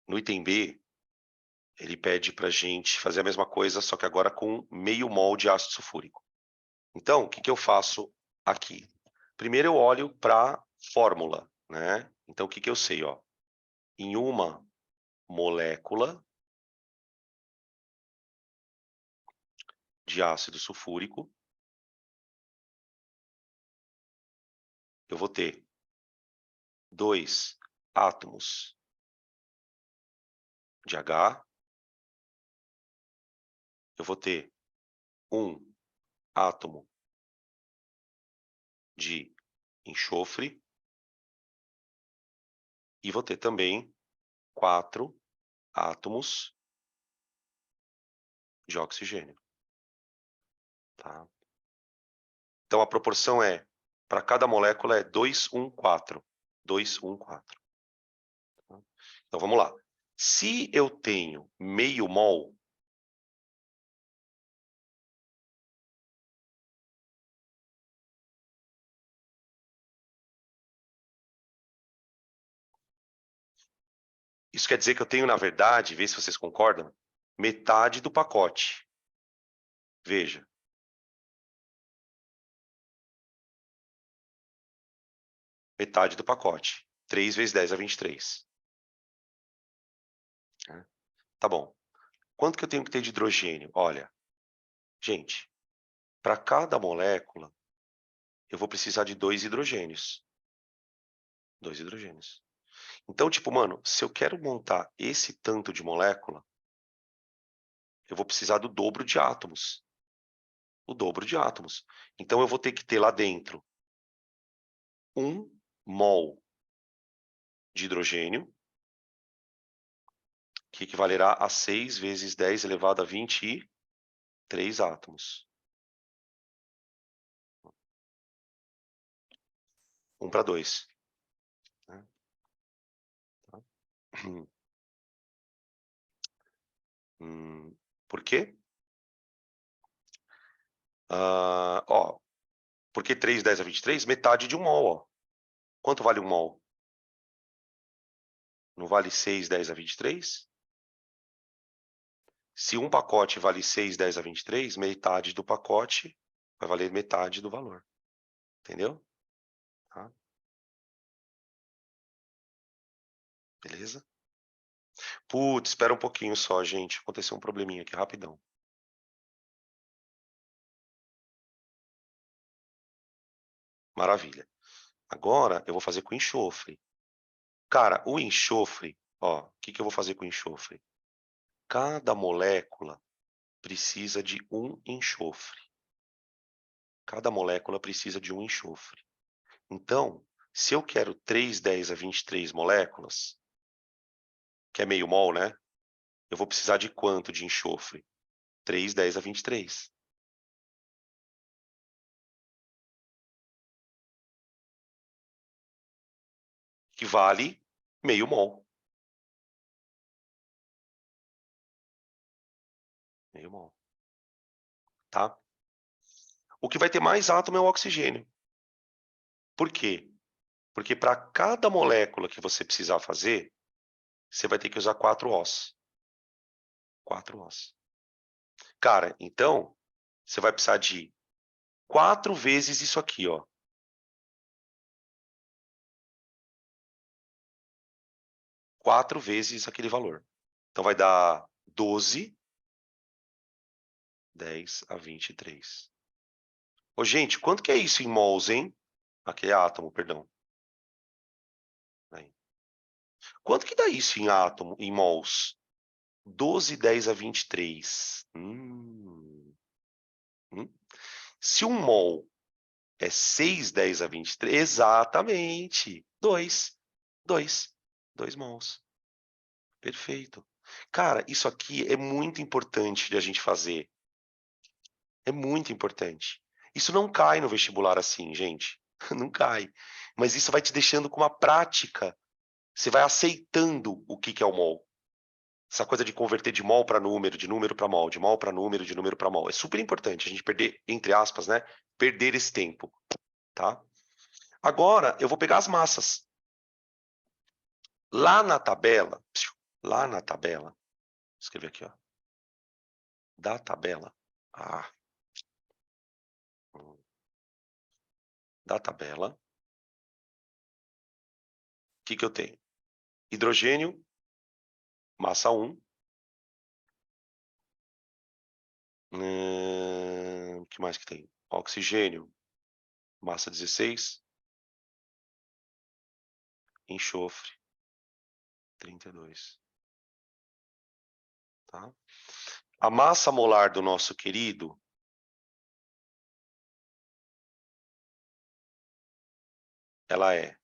no item B, ele pede para a gente fazer a mesma coisa, só que agora com meio mol de ácido sulfúrico. Então, o que eu faço aqui? Primeiro eu olho para a fórmula, né? Então, o que eu sei? Ó? Em uma molécula de ácido sulfúrico, eu vou ter 2 átomos de H, eu vou ter 1 átomo de enxofre e vou ter também 4 átomos de oxigênio. Tá? Então, a proporção é, para cada molécula, é 2:1:4. 2:1:4. Tá? Então, vamos lá. Se eu tenho meio mol, isso quer dizer que eu tenho, na verdade, vê se vocês concordam, metade do pacote. Veja. Metade do pacote. 3 vezes 10 é 23. Tá bom. Quanto que eu tenho que ter de hidrogênio? Olha, gente, para cada molécula, eu vou precisar de 2 hidrogênios. 2 hidrogênios. Então, tipo, mano, se eu quero montar esse tanto de molécula, eu vou precisar do dobro de átomos. O dobro de átomos. Então, eu vou ter que ter lá dentro 1 mol de hidrogênio, que equivalerá a 6 vezes 10 elevado a 23 átomos. 1 para 2. Né? Tá? Por quê? Porque 3, 10 a 23, metade de 1 mol. Ó. Quanto vale 1 mol? Não vale 6, 10 a 23? Se um pacote vale 6, 10 a 23, metade do pacote vai valer metade do valor. Entendeu? Tá? Beleza? Putz, espera um pouquinho só, gente. Aconteceu um probleminha aqui, rapidão. Maravilha. Agora, eu vou fazer com enxofre. Cara, o enxofre, ó, o que eu vou fazer com enxofre? Cada molécula precisa de um enxofre. Cada molécula precisa de um enxofre. Então, se eu quero 3, 10 a 23 moléculas, que é meio mol, né? Eu vou precisar de quanto de enxofre? 3, 10 a 23. Que vale meio mol. Meio mol. Tá? O que vai ter mais átomo é o oxigênio. Por quê? Porque para cada molécula que você precisar fazer, você vai ter que usar 4 Os. 4 Os. Cara, então, você vai precisar de 4 vezes isso aqui, ó. 4 vezes aquele valor. Então, vai dar 12, 10 a 23. Ô, gente, quanto que é isso em mols, hein? Aqui é átomo, perdão. Aí. Quanto que dá isso em átomo, em mols? 12, 10 a 23. Se um mol é 6, 10 a 23, exatamente. 2. 2. 2 mols. Perfeito. Cara, isso aqui é muito importante de a gente fazer. É muito importante. Isso não cai no vestibular assim, gente. Não cai. Mas isso vai te deixando com uma prática. Você vai aceitando o que é o mol. Essa coisa de converter de mol para número, de número para mol, de mol para número, de número para mol. É super importante a gente perder, entre aspas, né? Perder esse tempo, tá? Agora, eu vou pegar as massas. Lá na tabela, Lá na tabela, vou escrever aqui, ó. Da tabela, da tabela, o que eu tenho? Hidrogênio, massa 1. O que mais que tem? Oxigênio, massa 16. Enxofre, 32. Tá? A massa molar do nosso querido ela é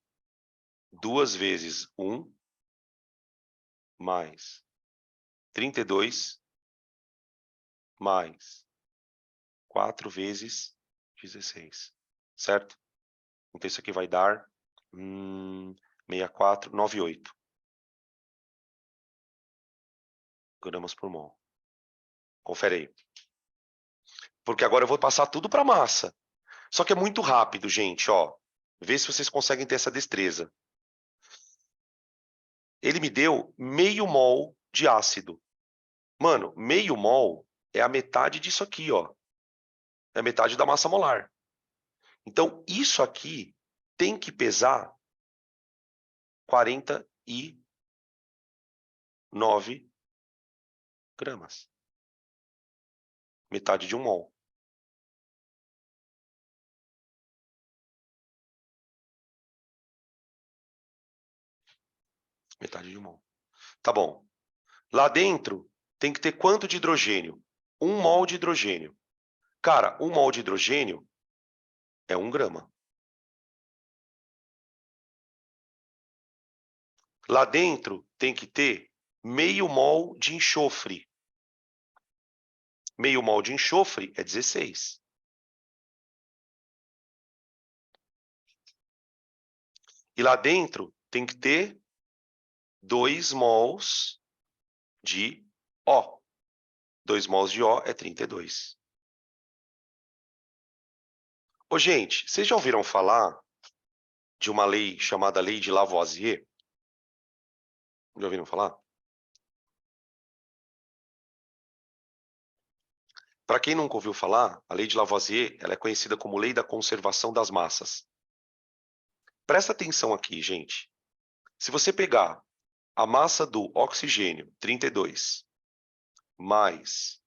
2 vezes 1 mais 32 mais 4 vezes 16, certo? Então isso aqui vai dar 6498 gramas por mol. Confere aí. Porque agora eu vou passar tudo para massa. Só que é muito rápido, gente, ó. Vê se vocês conseguem ter essa destreza. Ele me deu meio mol de ácido. Mano, meio mol é a metade disso aqui, ó. É a metade da massa molar. Então, isso aqui tem que pesar 49 gramas. Metade de um mol. Metade de um mol. Tá bom. Lá dentro tem que ter quanto de hidrogênio? 1 mol de hidrogênio. Cara, 1 mol de hidrogênio é 1 grama. Lá dentro tem que ter meio mol de enxofre. Meio mol de enxofre é 16. E lá dentro tem que ter 2 mols de O. 2 mols de O é 32. Ô, gente, vocês já ouviram falar de uma lei chamada Lei de Lavoisier? Já ouviram falar? Para quem nunca ouviu falar, a Lei de Lavoisier ela é conhecida como Lei da Conservação das Massas. Presta atenção aqui, gente. Se você pegar a massa do oxigênio, 32, mais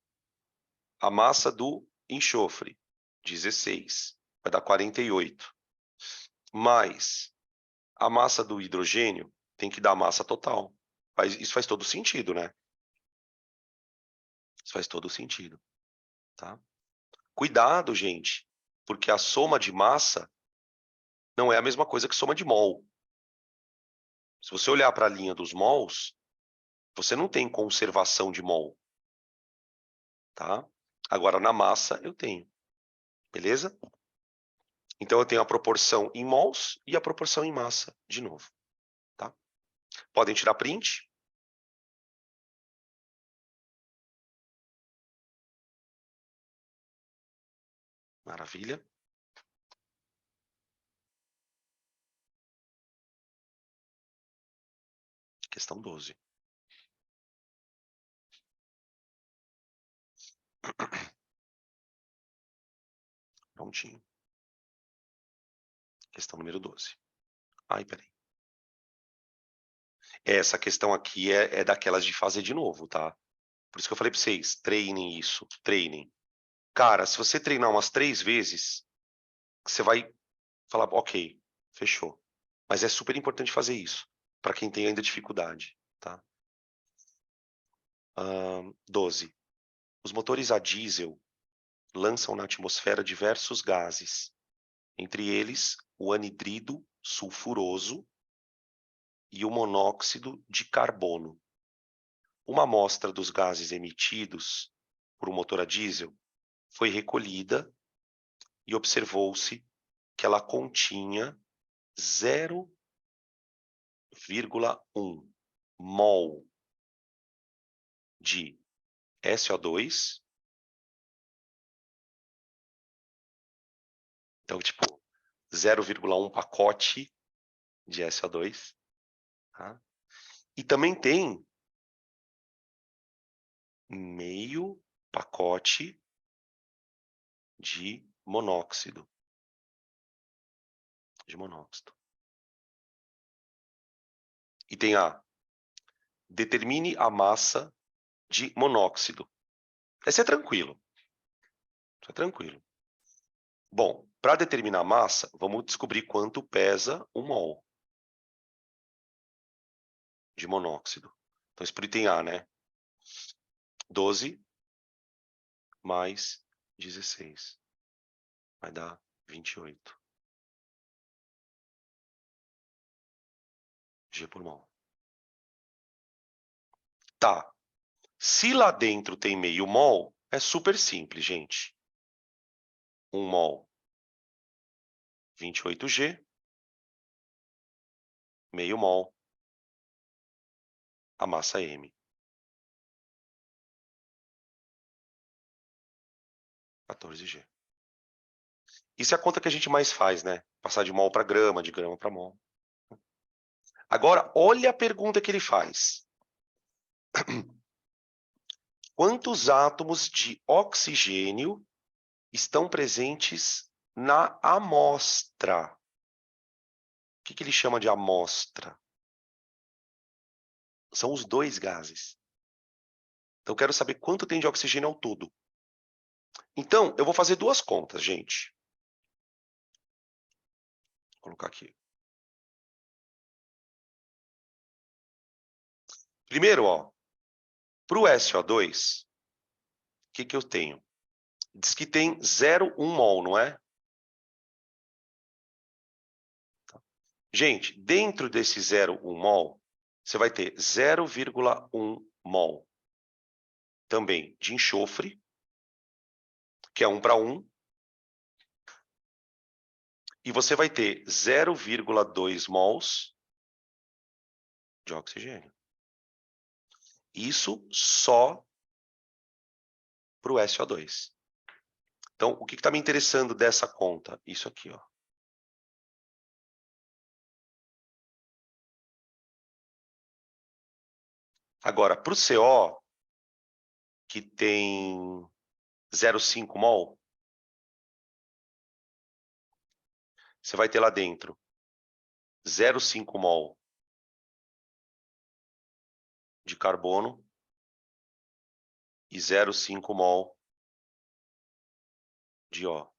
a massa do enxofre, 16, vai dar 48, mais a massa do hidrogênio, tem que dar a massa total. Isso faz todo sentido, né? Isso faz todo sentido, tá? Cuidado, gente, porque a soma de massa não é a mesma coisa que soma de mol. Se você olhar para a linha dos mols, você não tem conservação de mol, tá? Agora, na massa, eu tenho, beleza? Então, eu tenho a proporção em mols e a proporção em massa, de novo, tá? Podem tirar print. Maravilha. Questão 12. Prontinho. Questão número 12. Ai, peraí. Essa questão aqui é daquelas de fazer de novo, tá? Por isso que eu falei para vocês, treinem isso, treinem. Cara, se você treinar umas 3 vezes, você vai falar, ok, fechou. Mas é super importante fazer isso, para quem tem ainda dificuldade, tá? 12. Os motores a diesel lançam na atmosfera diversos gases, entre eles o anidrido sulfuroso e o monóxido de carbono. Uma amostra dos gases emitidos por um motor a diesel foi recolhida e observou-se que ela continha 0,1 mol de SO2. Então, tipo, 0,1 pacote de SO2. Tá? E também tem meio pacote de monóxido. Item A. Determine a massa de monóxido. Esse é tranquilo. Isso é tranquilo. Bom, para determinar a massa, vamos descobrir quanto pesa 1 mol de monóxido. Então, isso para o item A, né? 12 mais 16. Vai dar 28. G por mol. Tá. Se lá dentro tem meio mol, é super simples, gente. 1 mol, 28G. Meio mol. A massa M. 14G. Isso é a conta que a gente mais faz, né? Passar de mol para grama, de grama para mol. Agora, olha a pergunta que ele faz. Quantos átomos de oxigênio estão presentes na amostra? O que ele chama de amostra? São os dois gases. Então, eu quero saber quanto tem de oxigênio ao todo. Então, eu vou fazer duas contas, gente. Vou colocar aqui. Primeiro, ó, para o SO2, o que eu tenho? Diz que tem 0,1 mol, não é? Gente, dentro desse 0,1 mol, você vai ter 0,1 mol também de enxofre, que é 1 para 1, e você vai ter 0,2 mols de oxigênio. Isso só para o SO2. Então, o que está me interessando dessa conta? Isso aqui, ó. Agora, para o CO, que tem 0,5 mol, você vai ter lá dentro 0,5 mol de carbono e 0,5 mol de O.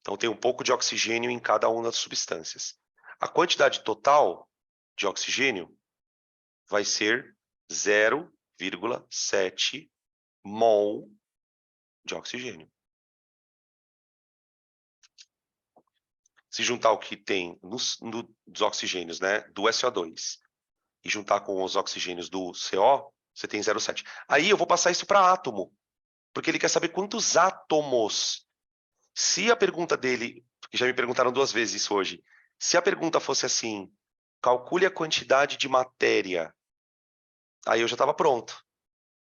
Então, tem um pouco de oxigênio em cada uma das substâncias. A quantidade total de oxigênio vai ser 0,7 mol de oxigênio. Se juntar o que tem dos oxigênios, né, do SO2 e juntar com os oxigênios do CO, você tem 0,7. Aí eu vou passar isso para átomo, porque ele quer saber quantos átomos. Se a pergunta dele, porque já me perguntaram 2 vezes isso hoje, se a pergunta fosse assim, calcule a quantidade de matéria, aí eu já estava pronto.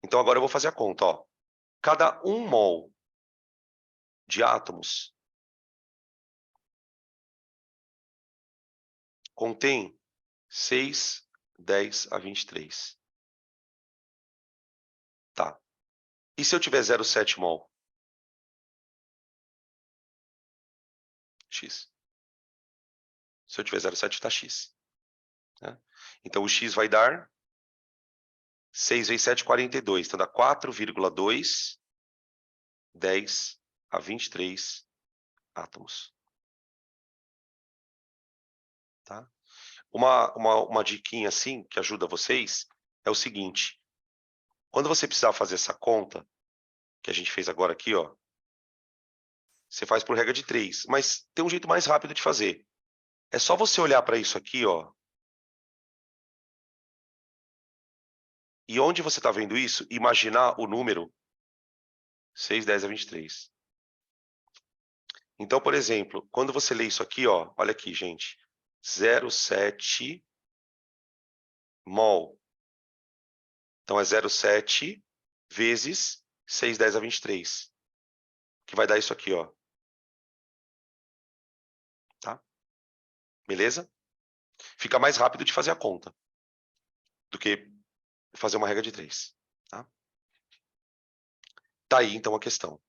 Então agora eu vou fazer a conta, ó. Cada 1 mol de átomos contém 6, 10 a 23. Tá. E se eu tiver 0,7 mol? X. Se eu tiver 0,7, está X. Né? Então, o X vai dar 6 vezes 7, 42. Então, dá 4,2, 10 a 23 átomos. Tá? Uma diquinha assim, que ajuda vocês, é o seguinte. Quando você precisar fazer essa conta, que a gente fez agora aqui, ó, você faz por regra de 3. Mas tem um jeito mais rápido de fazer. É só você olhar para isso aqui, ó. E onde você está vendo isso, imaginar o número 6, 10 a 23. Então, por exemplo, quando você lê isso aqui, ó, olha aqui, gente. 0,7 mol. Então, é 0,7 vezes 6, 10 a 23. Que vai dar isso aqui, ó. Tá? Beleza? Fica mais rápido de fazer a conta do que fazer uma regra de 3. Tá? Tá aí, então, a questão.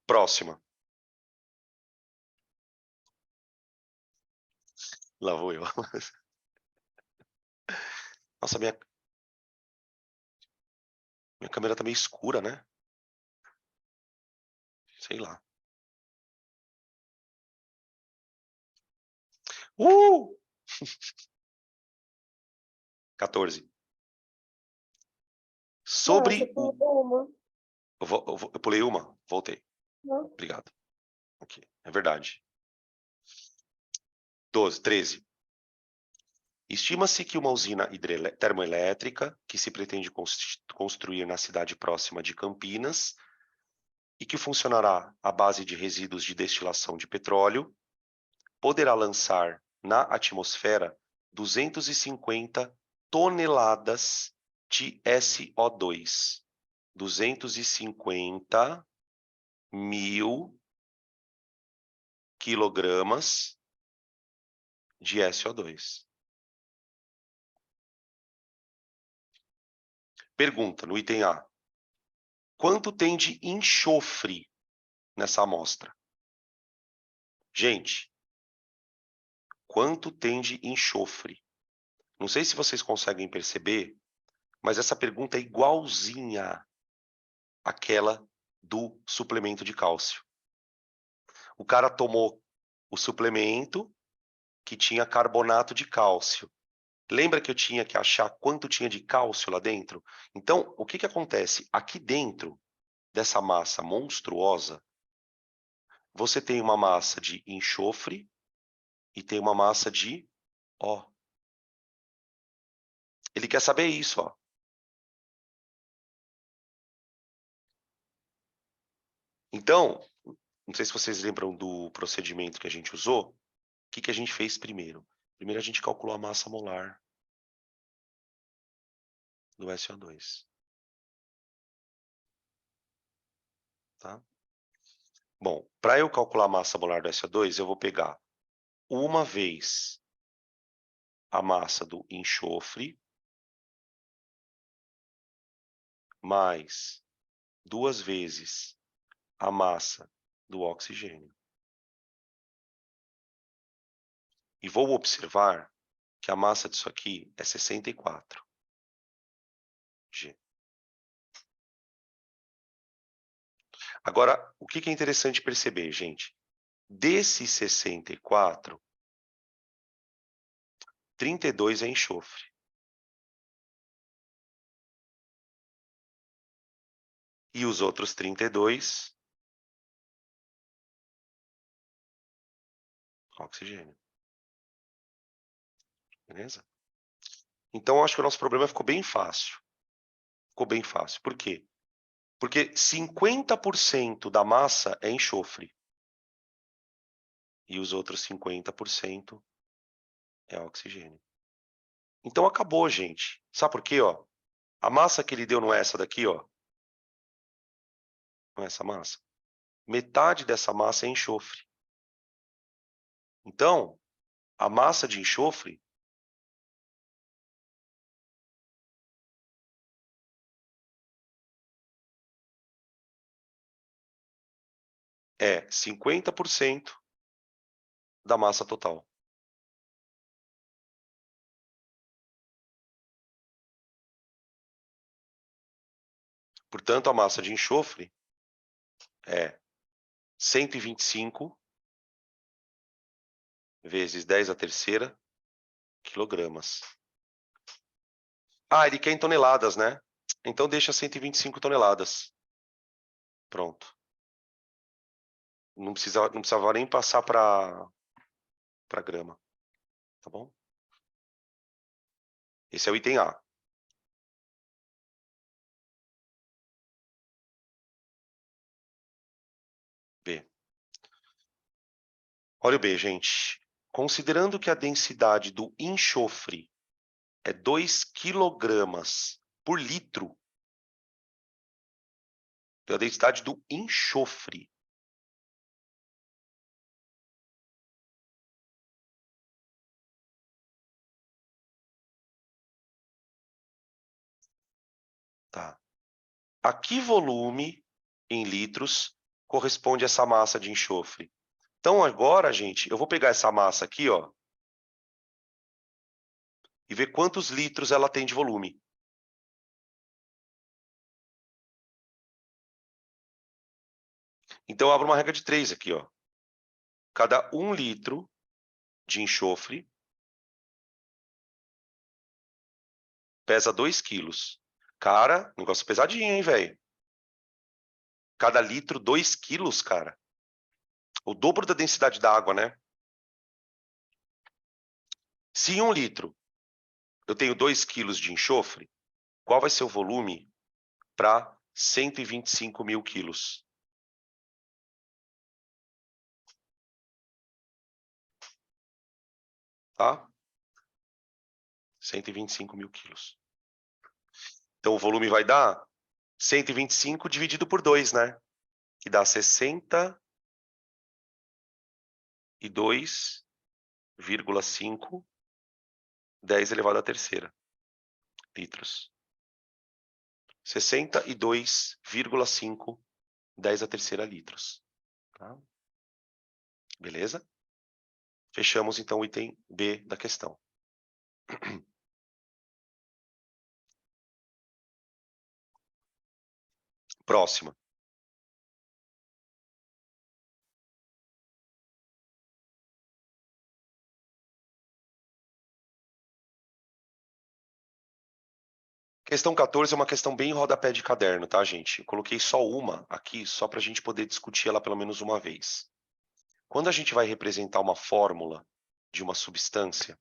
Próxima. Lá vou eu. Nossa, minha câmera tá meio escura, né? Sei lá. 14. Não, você Sobre o... pulou uma. Eu pulei uma? Voltei. Não. Obrigado. Aqui. É verdade. 12, 13. Estima-se que uma usina termoelétrica, que se pretende construir na cidade próxima de Campinas, e que funcionará à base de resíduos de destilação de petróleo, poderá lançar na atmosfera 250 toneladas de SO2. 250 mil quilogramas de SO2. Pergunta, no item A. Quanto tem de enxofre nessa amostra? Gente, quanto tem de enxofre? Não sei se vocês conseguem perceber, mas essa pergunta é igualzinha àquela do suplemento de cálcio. O cara tomou o suplemento que tinha carbonato de cálcio. Lembra que eu tinha que achar quanto tinha de cálcio lá dentro? Então, o que que acontece? Aqui dentro dessa massa monstruosa, você tem uma massa de enxofre e tem uma massa de ó. Ele quer saber isso, ó. Então, não sei se vocês lembram do procedimento que a gente usou. O que que a gente fez primeiro? Primeiro a gente calculou a massa molar do SO2. Tá? Bom, para eu calcular a massa molar do SO2, eu vou pegar uma vez a massa do enxofre mais duas vezes a massa do oxigênio. E vou observar que a massa disso aqui é 64 G. Agora, o que é interessante perceber, gente? Desse 64, 32 é enxofre. E os outros 32, oxigênio. Beleza? Então, acho que o nosso problema ficou bem fácil. Ficou bem fácil. Por quê? Porque 50% da massa é enxofre. E os outros 50% é oxigênio. Então, acabou, gente. Sabe por quê? Ó? A massa que ele deu não é essa daqui, ó. Não é essa massa. Metade dessa massa é enxofre. Então, a massa de enxofre é 50% da massa total. Portanto, a massa de enxofre é 125 vezes 10 a terceira quilogramas. Ah, ele quer em toneladas, né? Então deixa 125 toneladas. Pronto. Não precisava nem passar para grama. Tá bom? Esse é o item A. B. Olha o B, gente. Considerando que a densidade do enxofre é 2 quilogramas por litro, a densidade do enxofre a que volume em litros corresponde essa massa de enxofre? Então, agora, gente, eu vou pegar essa massa aqui, ó, e ver quantos litros ela tem de volume. Então, eu abro uma regra de 3 aqui, ó. Cada 1 litro de enxofre pesa 2 quilos. Cara, negócio pesadinho, hein, velho? Cada litro, 2 quilos, cara. O dobro da densidade da água, né? Se em 1 litro eu tenho 2 quilos de enxofre, qual vai ser o volume para 125 mil quilos? Tá? 125 mil quilos. Então, o volume vai dar 125 dividido por 2, né? Que dá 62,5 10 elevado à terceira litros. 62,5 10 à terceira litros. Tá? Beleza? Fechamos, então, o item B da questão. Próxima. Questão 14 é uma questão bem rodapé de caderno, tá, gente? Eu coloquei só uma aqui, só para a gente poder discutir ela pelo menos uma vez. Quando a gente vai representar uma fórmula de uma substância,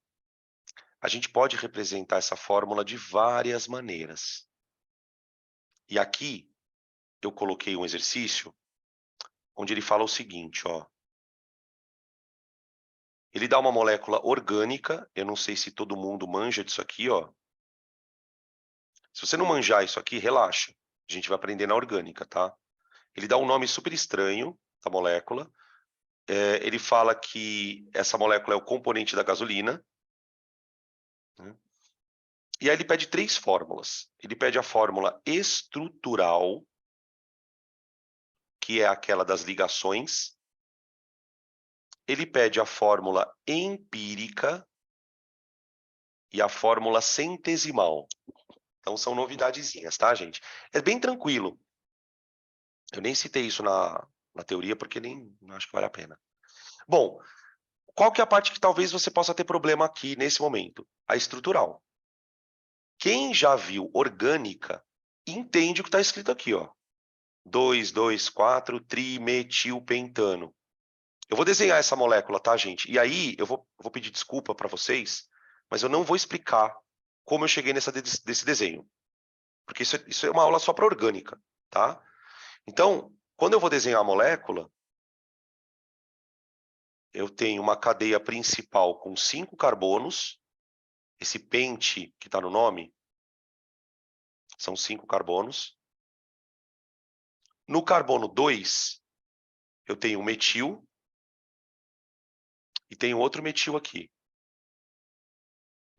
a gente pode representar essa fórmula de várias maneiras. E aqui eu coloquei um exercício onde ele fala o seguinte, ó. Ele dá uma molécula orgânica, eu não sei se todo mundo manja disso aqui, ó. Se você não manjar isso aqui, relaxa. A gente vai aprender na orgânica, tá? Ele dá um nome super estranho da molécula. Ele fala que essa molécula é o componente da gasolina. Né? E aí ele pede 3 fórmulas. Ele pede a fórmula estrutural, que é aquela das ligações. Ele pede a fórmula empírica e a fórmula centesimal. Então são novidadezinhas, tá, gente? É bem tranquilo. Eu nem citei isso na teoria porque nem não acho que vale a pena. Bom, qual que é a parte que talvez você possa ter problema aqui nesse momento? A estrutural. Quem já viu orgânica entende o que está escrito aqui, ó. 2,2,4-trimetilpentano. Eu vou desenhar essa molécula, tá, gente? E aí eu vou pedir desculpa para vocês, mas eu não vou explicar como eu cheguei desse desenho. Porque isso é uma aula só para orgânica, tá? Então, quando eu vou desenhar a molécula, eu tenho uma cadeia principal com 5 carbonos. Esse pente que está no nome são 5 carbonos. No carbono 2, eu tenho um metil e tenho outro metil aqui.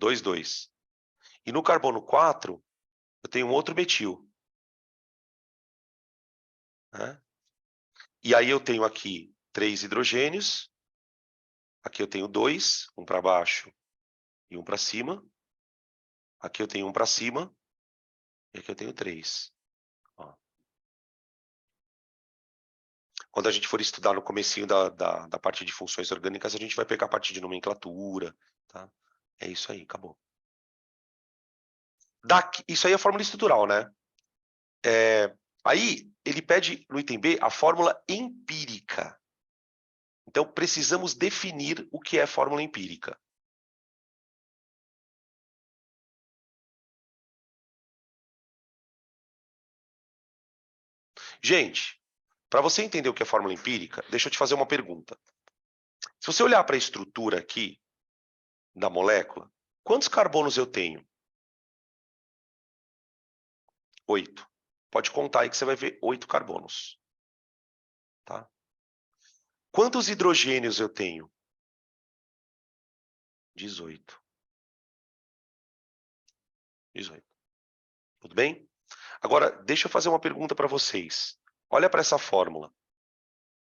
2, 2. E no carbono 4, eu tenho um outro metil. Né? E aí eu tenho aqui 3 hidrogênios. Aqui eu tenho 2, um para baixo e um para cima. Aqui eu tenho um para cima e aqui eu tenho 3. Ó. Quando a gente for estudar no comecinho da parte de funções orgânicas, a gente vai pegar a parte de nomenclatura. Tá? É isso aí, acabou. Isso aí é a fórmula estrutural, né? Aí ele pede no item B a fórmula empírica. Então precisamos definir o que é fórmula empírica. Gente, para você entender o que é fórmula empírica, deixa eu te fazer uma pergunta. Se você olhar para a estrutura aqui da molécula, quantos carbonos eu tenho? 8. Pode contar aí que você vai ver 8 carbonos. Tá? Quantos hidrogênios eu tenho? 18. 18. Tudo bem? Agora, deixa eu fazer uma pergunta para vocês. Olha para essa fórmula.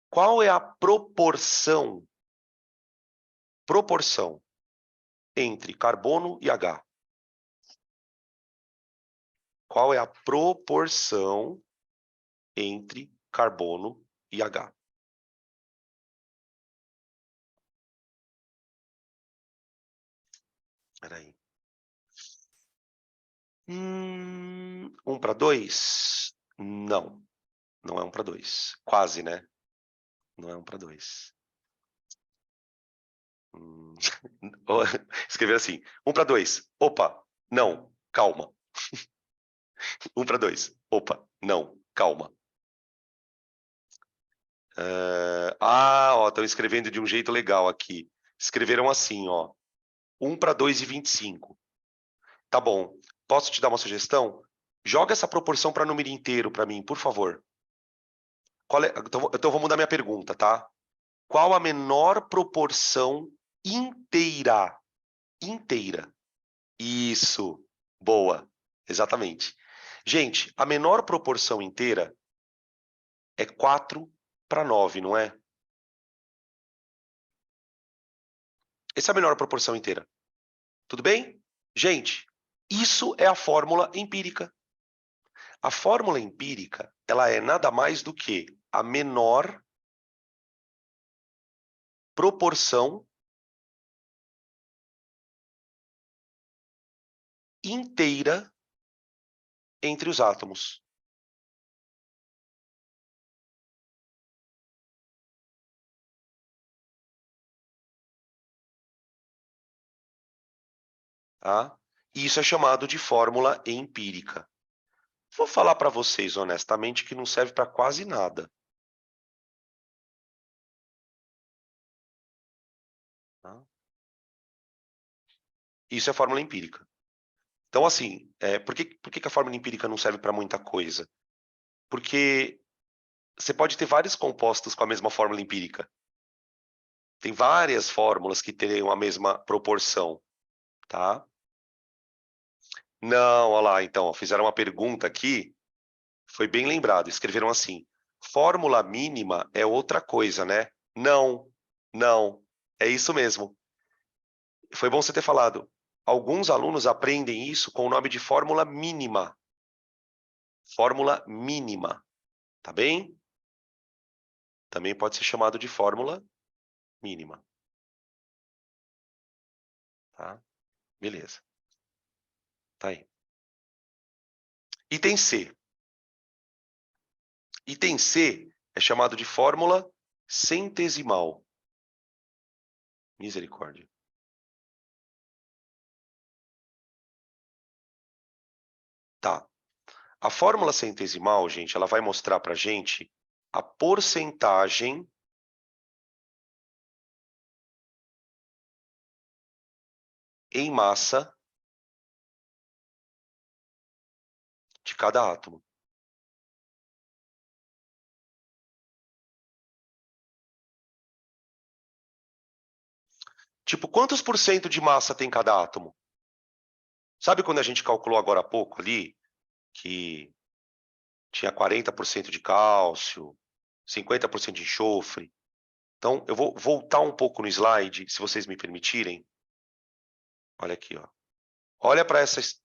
Qual é a proporção entre carbono e H? Qual é a proporção entre carbono e H? Espera aí. 1 para 2? Não. Não é 1 para 2. Quase, né? Não é 1 para 2. Escrever assim. 1 para 2. Opa, não, calma. 1 para 2. Opa, não, calma. Ó, estão escrevendo de um jeito legal aqui. Escreveram assim, ó. 1 para 2,25. Tá bom. Posso te dar uma sugestão? Joga essa proporção para número inteiro para mim, por favor. Então vou mudar minha pergunta, tá? Qual a menor proporção inteira? Inteira. Isso. Boa. Exatamente. Gente, a menor proporção inteira é 4 para 9, não é? Essa é a menor proporção inteira. Tudo bem? Gente, isso é a fórmula empírica. A fórmula empírica, ela é nada mais do que a menor proporção inteira entre os átomos. Tá? Isso é chamado de fórmula empírica. Vou falar para vocês honestamente que não serve para quase nada. Tá? Isso é fórmula empírica. Então, assim, por que a fórmula empírica não serve para muita coisa? Porque você pode ter vários compostos com a mesma fórmula empírica. Tem várias fórmulas que teriam a mesma proporção, tá? Não, olha lá, então, fizeram uma pergunta aqui, foi bem lembrado, escreveram assim, fórmula mínima é outra coisa, né? Não, não, é isso mesmo. Foi bom você ter falado. Alguns alunos aprendem isso com o nome de fórmula mínima. Fórmula mínima, tá bem? Também pode ser chamado de fórmula mínima. Tá? Beleza. Tá aí. Item C. Item C é chamado de fórmula centesimal. Misericórdia. Tá. A fórmula centesimal, gente, ela vai mostrar pra gente a porcentagem em massa de cada átomo. Tipo, quantos por cento de massa tem cada átomo? Sabe quando a gente calculou agora há pouco ali, que tinha 40% de cálcio, 50% de enxofre? Então, eu vou voltar um pouco no slide, se vocês me permitirem. Olha aqui, ó. Olha para esse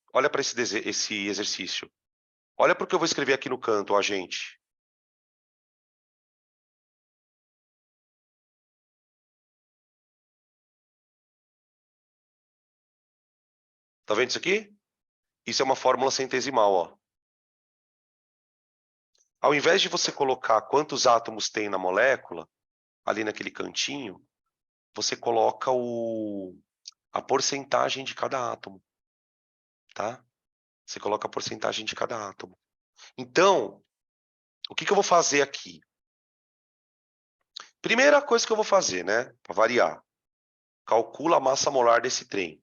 exercício. Olha para o que eu vou escrever aqui no canto, ó, gente. Tá vendo isso aqui? Isso é uma fórmula centesimal, ó. Ao invés de você colocar quantos átomos tem na molécula, ali naquele cantinho, você coloca a porcentagem de cada átomo, tá? Você coloca a porcentagem de cada átomo. Então, o que eu vou fazer aqui? Primeira coisa que eu vou fazer, né? Para variar. Calcula a massa molar desse trem.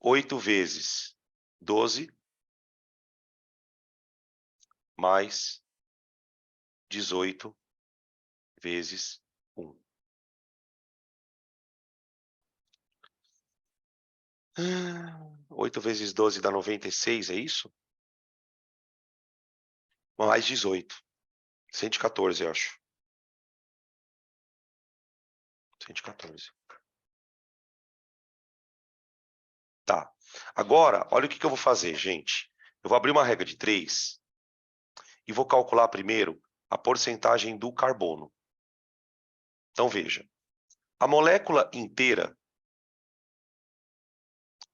8 vezes 12 mais 18 vezes 1. 8 vezes 12 dá 96, é isso? Mais 18. 114, eu acho. 114. Tá. Agora, olha o que eu vou fazer, gente. Eu vou abrir uma regra de 3 e vou calcular primeiro a porcentagem do carbono. Então, veja. A molécula inteira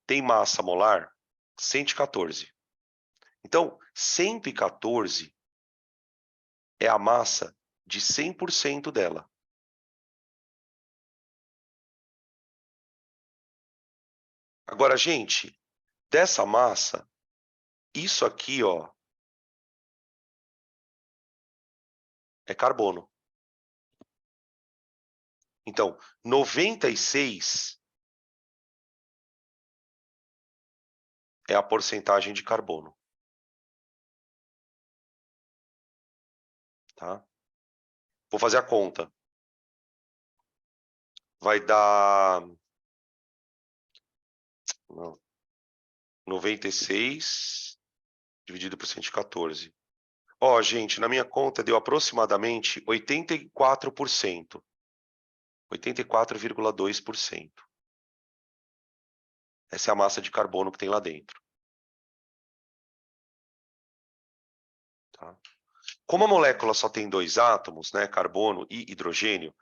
tem massa molar 114. Então, 114 é a massa de 100% dela. Agora, gente, dessa massa, isso aqui, ó, é carbono. Então, 96 é a porcentagem de carbono. Tá? Vou fazer a conta. Vai dar... Não, 96 dividido por 114. Ó, gente, na minha conta deu aproximadamente 84%. 84,2%. Essa é a massa de carbono que tem lá dentro. Tá? Como a molécula só tem 2 átomos, né, carbono e hidrogênio,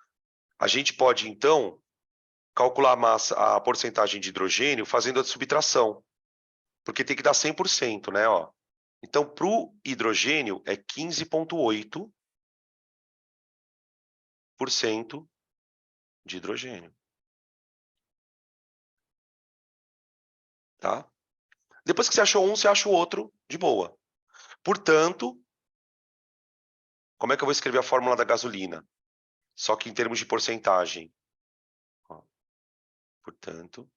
a gente pode, então, calcular a massa, a porcentagem de hidrogênio fazendo a subtração, porque tem que dar 100%, né? Ó. Então, para o hidrogênio, é 15,8% de hidrogênio. Tá? Depois que você achou um, você acha o outro de boa. Portanto, como é que eu vou escrever a fórmula da gasolina? Só que em termos de porcentagem. Ó. Portanto,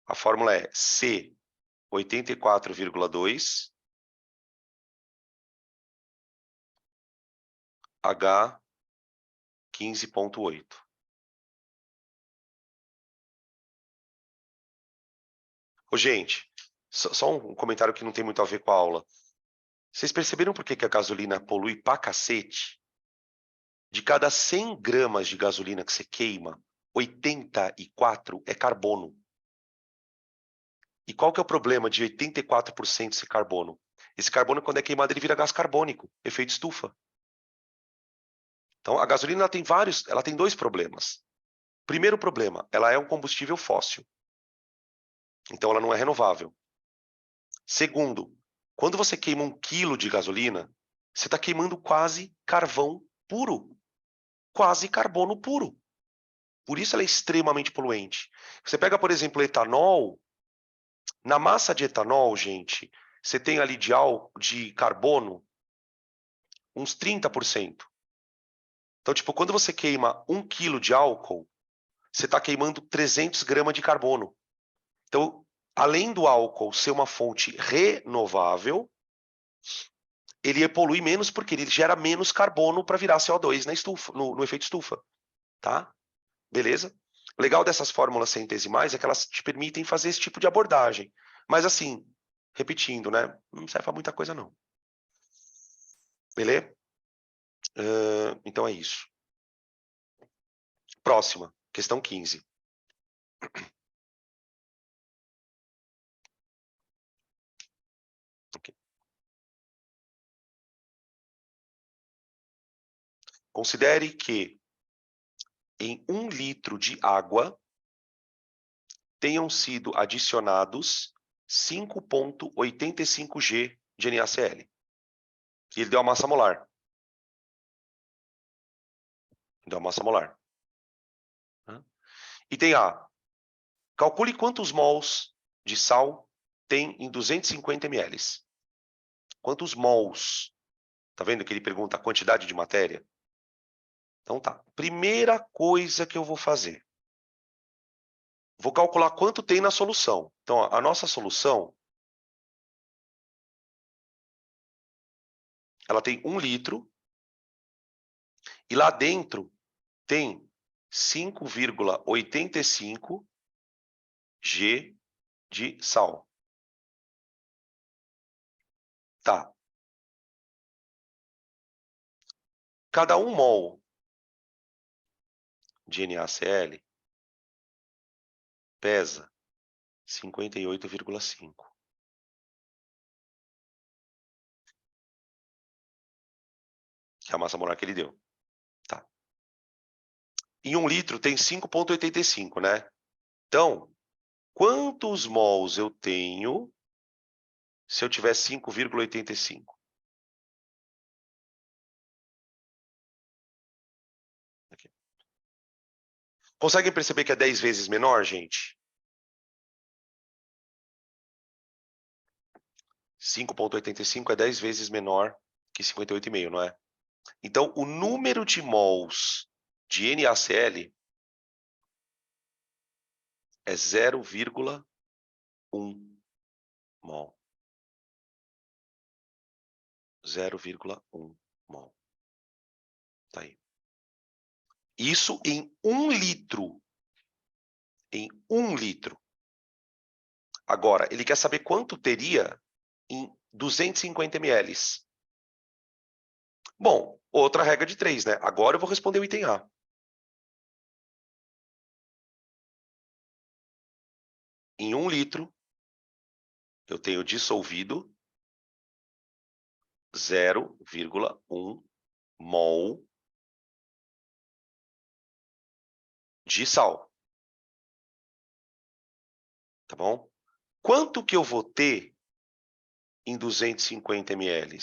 a fórmula é C 84,2 H 15,8. Ô, gente, só um comentário que não tem muito a ver com a aula. Vocês perceberam por que a gasolina polui pra cacete? De cada 100 gramas de gasolina que você queima, 84 é carbono. E qual que é o problema de 84% ser carbono? Esse carbono, quando é queimado, ele vira gás carbônico, efeito estufa. Então, a gasolina ela tem 2 problemas. Primeiro problema, ela é um combustível fóssil. Então, ela não é renovável. Segundo, quando você queima 1 quilo de gasolina, você está queimando quase carvão puro. Quase carbono puro. Por isso ela é extremamente poluente. Você pega, por exemplo, etanol. Na massa de etanol, gente, você tem ali de carbono uns 30%. Então, tipo, quando você queima 1 quilo de álcool, você está queimando 300 gramas de carbono. Então, além do álcool ser uma fonte renovável, ele polui menos porque ele gera menos carbono para virar CO2 na estufa, no efeito estufa. Tá? Beleza? O legal dessas fórmulas centesimais é que elas te permitem fazer esse tipo de abordagem. Mas assim, repetindo, né? Não serve para muita coisa, não. Beleza? Então é isso. Próxima, questão 15. Okay. Considere que em 1 litro de água tenham sido adicionados 5,85 G de NaCl. E ele deu a massa molar. Deu a massa molar. Item A. Calcule quantos mols de sal tem em 250 ml. Quantos mols? Tá vendo que ele pergunta a quantidade de matéria? Então tá. Primeira coisa que eu vou fazer. Vou calcular quanto tem na solução. Então, ó, a nossa solução, ela tem 1 litro. E lá dentro tem 5,85 G de sal. Tá. Cada 1 mol de NaCl pesa 58,5. Que é a massa molar que ele deu. Tá. Em 1 litro tem 5,85, né? Então, quantos mols eu tenho se eu tiver 5,85? Aqui. Conseguem perceber que é 10 vezes menor, gente? 5,85 é 10 vezes menor que 58,5, não é? Então, o número de mols de NaCl é 0,1 mol. 0,1 mol. Tá aí. Isso em 1 litro. Em 1 litro. Agora, ele quer saber quanto teria em 250 ml. Bom, outra regra de 3, né? Agora eu vou responder o item A. Em 1 litro, eu tenho dissolvido 0,1 mol de sal. Tá bom? Quanto que eu vou ter em 250 ml?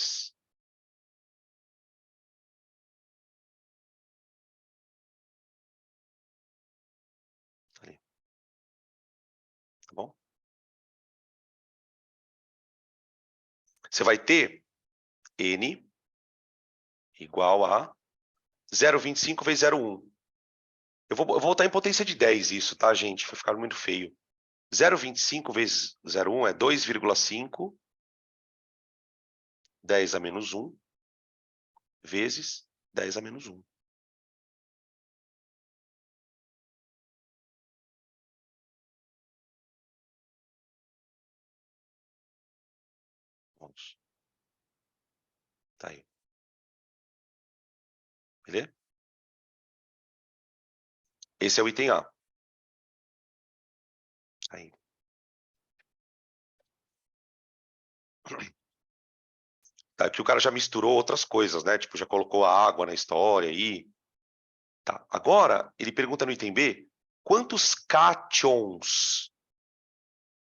Ali. Tá bom? Você vai ter N igual a 0,25 vezes 0,1. Eu vou botar em potência de 10 isso, tá, gente? Vai ficar muito feio. 0,25 vezes 0,1 é 2,5, 10 a menos 1, vezes 10 a menos 1. Vamos. Tá aí. Beleza? Esse é o item A. Aí. Tá, aqui o cara já misturou outras coisas, né? Tipo, já colocou a água na história aí. Tá. Agora, ele pergunta no item B, quantos cátions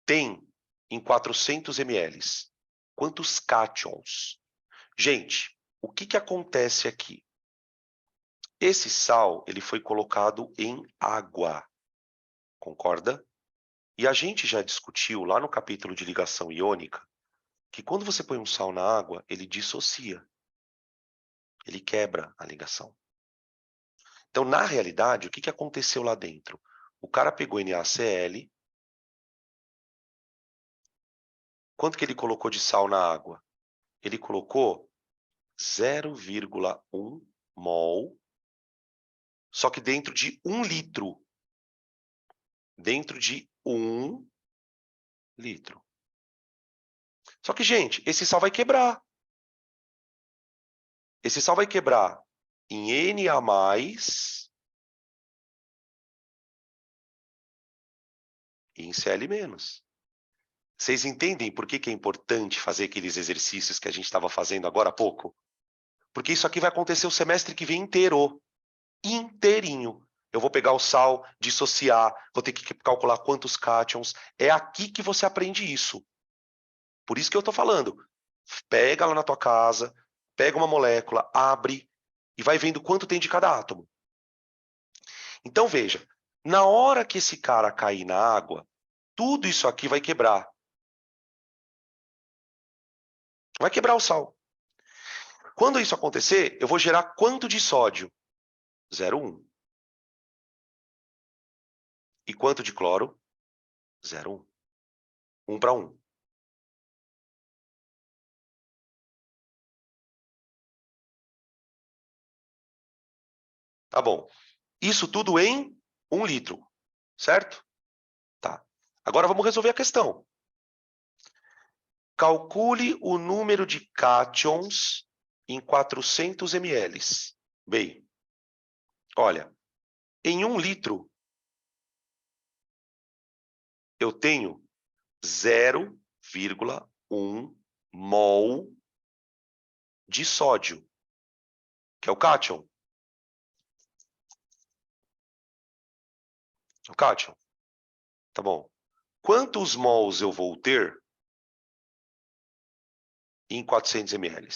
tem em 400 ml? Quantos cátions? Gente, o que acontece aqui? Esse sal, ele foi colocado em água, concorda? E a gente já discutiu lá no capítulo de ligação iônica que quando você põe um sal na água, ele dissocia, ele quebra a ligação. Então, na realidade, o que aconteceu lá dentro? O cara pegou NaCl, quanto que ele colocou de sal na água? Ele colocou 0,1 mol, só que dentro de 1 litro. Dentro de 1 litro. Só que, gente, esse sal vai quebrar. Esse sal vai quebrar em Na+, e em Cl-. Vocês entendem por que é importante fazer aqueles exercícios que a gente estava fazendo agora há pouco? Porque isso aqui vai acontecer o semestre que vem inteiro. Inteirinho. Eu vou pegar o sal, dissociar, vou ter que calcular quantos cátions. É aqui que você aprende isso. Por isso que eu estou falando. Pega lá na tua casa, pega uma molécula, abre e vai vendo quanto tem de cada átomo. Então, veja, na hora que esse cara cair na água, tudo isso aqui vai quebrar. Vai quebrar o sal. Quando isso acontecer, eu vou gerar quanto de sódio? 0,1. E quanto de cloro? 0,1. 1 para 1. Tá bom. Isso tudo em 1 litro, certo? Tá. Agora vamos resolver a questão. Calcule o número de cátions em 400 ml. Bem, olha, em 1 litro, eu tenho 0,1 mol de sódio, que é o cátion. O cátion. Tá bom. Quantos mols eu vou ter em 400 ml?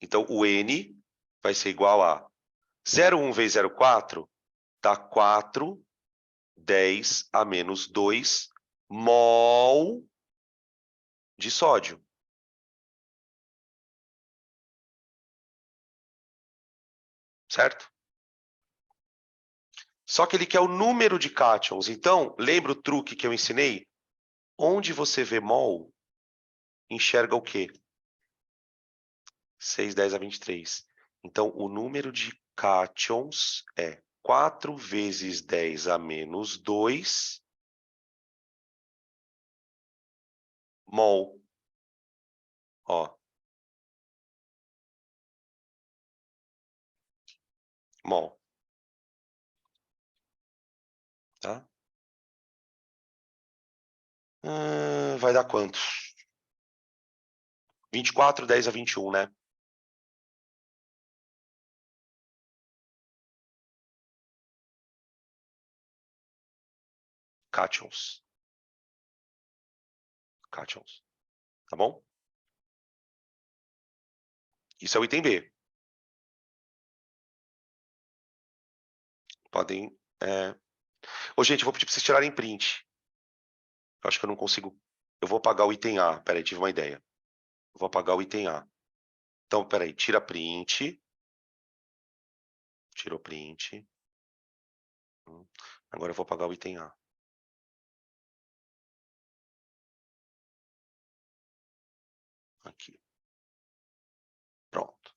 Então, o N vai ser igual a 0,1 vezes 0,4 dá 4, 10 a menos 2 mol de sódio. Certo? Só que ele quer o número de cátions. Então, lembra o truque que eu ensinei? Onde você vê mol, enxerga o quê? 6, 10 a 23. Então, o número de cátions é 4 vezes 10 a menos 2 mol. Ó. Mol. Tá? Vai dar quanto? 24, 10 a 21, né? Cátions. Cátions. Tá bom? Isso é o item B. Podem... Ô, gente, eu vou pedir para vocês tirarem print. Eu acho que eu não consigo... Eu vou apagar o item A. Peraí, tive uma ideia. Eu vou apagar o item A. Então, peraí, tira print. Tirou print. Agora eu vou apagar o item A. Aqui. Pronto.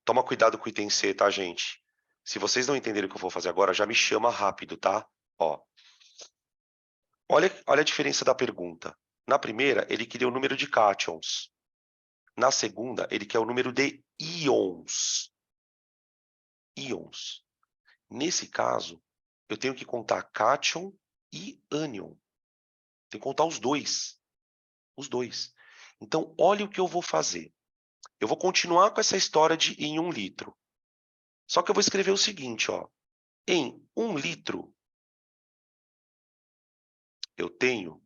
Toma cuidado com o item C, tá, gente? Se vocês não entenderem o que eu vou fazer agora, já me chama rápido, tá? Ó. Olha a diferença da pergunta. Na primeira, ele queria o número de cátions. Na segunda, ele quer o número de íons. Íons. Nesse caso, eu tenho que contar cátion e ânion. Tenho que contar os dois. Os dois. Então, olha o que eu vou fazer. Eu vou continuar com essa história de em 1 litro. Só que eu vou escrever o seguinte, ó. Em 1 litro, eu tenho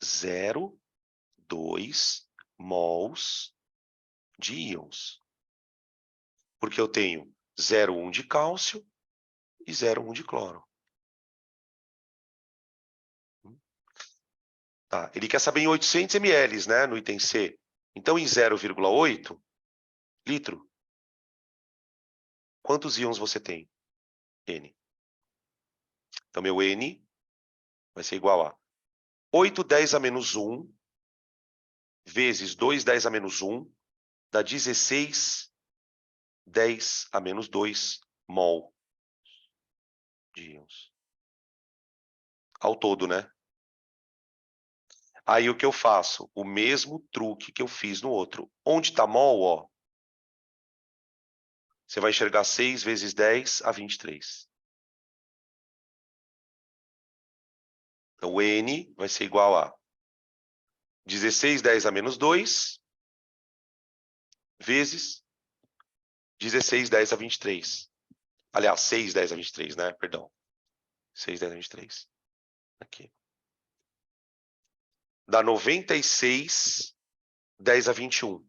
0,2 mols de íons. Porque eu tenho 0,1 de cálcio e 0,1 de cloro. Tá, ele quer saber em 800 ml, né, no item C. Então, em 0,8 litro, quantos íons você tem? N. Então, meu N vai ser igual a 8 10 a menos 1 vezes 2 10 a menos 1 dá 16 10 a menos 2 mol de íons. Ao todo, né? Aí o que eu faço? O mesmo truque que eu fiz no outro. Onde está mol, ó, você vai enxergar 6 vezes 10 a 23. Então, o N vai ser igual a 16 10 a menos 2 vezes 16 10 a 23. Aliás, 6 10 a 23, né? Perdão. 6 10 a 23. Aqui. Dá 96 10 a 21.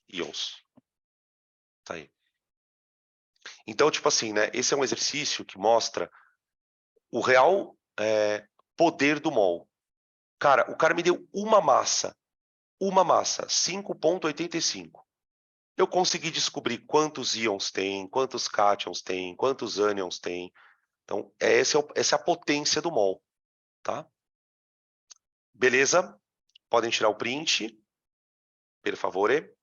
Íons. Tá aí. Então, tipo assim, né? Esse é um exercício que mostra o real poder do mol. Cara, o cara me deu uma massa, 5,85. Eu consegui descobrir quantos íons tem, quantos cátions tem, quantos ânions tem. Então, essa é a potência do mol, tá? Beleza? Podem tirar o print, per favore.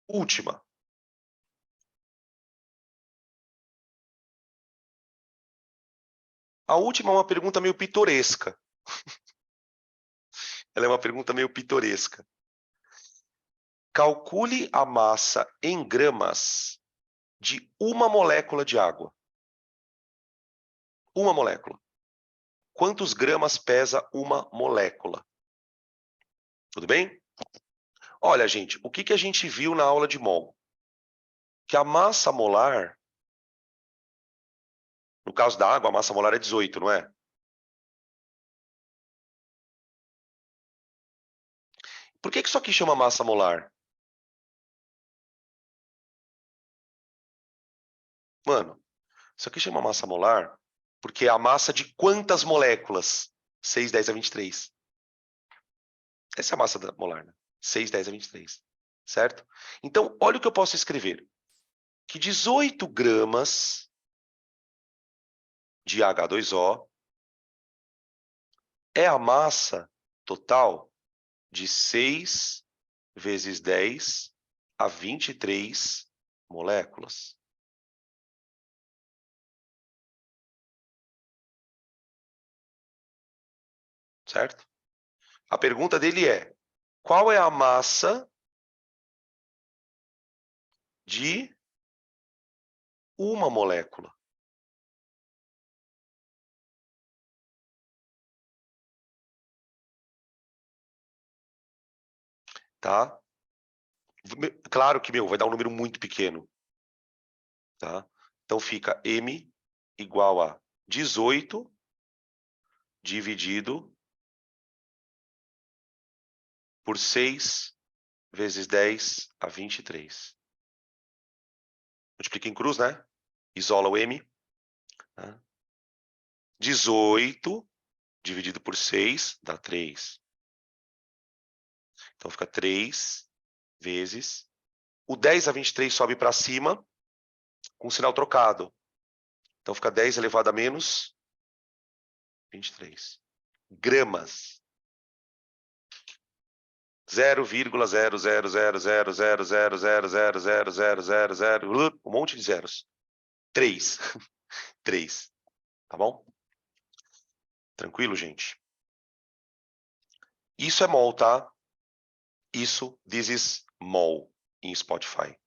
Última. A última é uma pergunta meio pitoresca. Ela é uma pergunta meio pitoresca. Calcule a massa em gramas de uma molécula de água. Uma molécula. Quantos gramas pesa uma molécula? Tudo bem? Olha, gente, o que a gente viu na aula de mol? Que a massa molar, no caso da água, a massa molar é 18, não é? Por que isso aqui chama massa molar? Mano, isso aqui chama massa molar porque é a massa de quantas moléculas? 6, 10 a 23. Essa é a massa molar, né? 6, 10 a 23. Certo? Então, olha o que eu posso escrever. Que 18 gramas de H2O é a massa total de 6 vezes 10 a 23 moléculas. Certo? A pergunta dele é: qual é a massa de uma molécula? Tá? Claro que, vai dar um número muito pequeno. Tá? Então fica M igual a 18 dividido por 6 vezes 10 a 23. Multiplica em cruz, né? Isola o M. Tá? 18 dividido por 6 dá 3. Então fica 3 vezes. O 10 a 23 sobe para cima com sinal trocado. Então fica 10 elevado a menos 23. Gramas. 0,0000000000000, um monte de zeros. 3. 3. Tá bom? Tranquilo, gente? Isso é mol, tá? This is mol em Spotify.